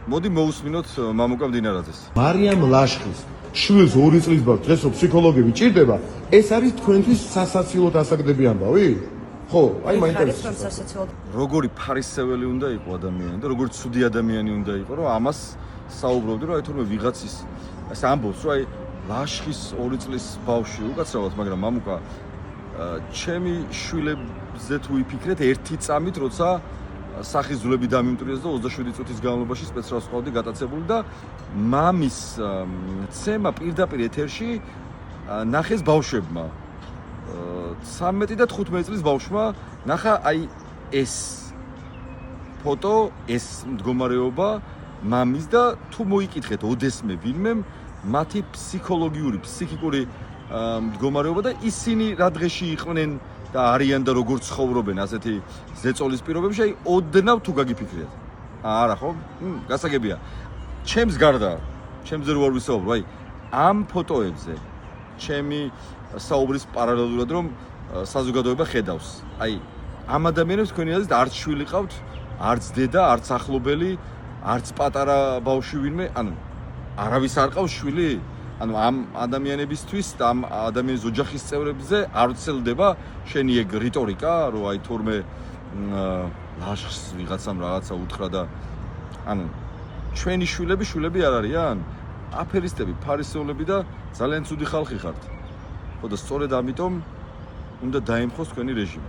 მოდი მოусმინოთ მამუკა მდინარაძეს. მარიამ ლაშხის შვილს 2 წლის ბავშვს დღესო ფსიქოლოგები ჭირდება, ეს არის თქვენთვის სასაცილოდ ასაგდები ამბავი? ხო, აი მაინტერესებს. როგორი ფარისეველი უნდა იყო ადამიანი და როგორი ცუდი ადამიანი უნდა იყო, რომ ამას საუბრობდი, რომ აი თურმე ვიღაცის ასე ამბობს, რომ აი ლაშხის 2 წლის ბავშვი უკაცრავად, მაგრამ მამუკა ჩემი შვილებზე თუ ვიფიქრეთ ერთი წამით, როცა სახიზულები დამიმტვრიეს და 27 წუთის განმავლობაში სპეცრალს ყავდი გატაცებული და მამის ცემა პირდაპირ ეთერში ნახეს ბავშვებმა. 13 და 15 წლის ბავშვმა ნახა აი ეს ფოტო, ეს მდგომარეობა მამის და თუ მოიკითხეთ ოდესმე ვინმემ მათი ფსიქოლოგიური, ფსიქიკური მდგომარეობა და ისინი რა დღეში იყვნენ და არიან და როგორ ცხოვრობენ ასეთი ზეწოლის პირობებში, აი ოდნავ თუ გაგიფიქრეთ. არა ხო? გასაგებია. ჩემს გარდა, ჩემზე რო არ ვისაუბრო, აი ამ ფოტოებზე ჩემი საუბრის პარალელურად რომ საზოგადოება ხედავს. აი ამ ადამიანებს თქვენი აზრით არც შვილი ყავთ, არც დედა, არც ახლობელი, არც პატარა ბავშვი ვინმე, ანუ არავის არ ყავს შვილი? ანუ ამ ადამიანებისთვის და ამ ადამიანის ოჯახის წევრებზე არ ვცელდება შენი ეგ რიტორიკა, რომ აი თურმე ლაშხს ვიღაცამ რაღაცა უთხრა და ანუ ჩვენი შვილები არ არიან? აფერისტები, ფარისევლები და ძალიან ცუდი ხალხი ხართ. ხო და სწორედ ამიტომ უნდა დაემხოს თქვენი რეჟიმი.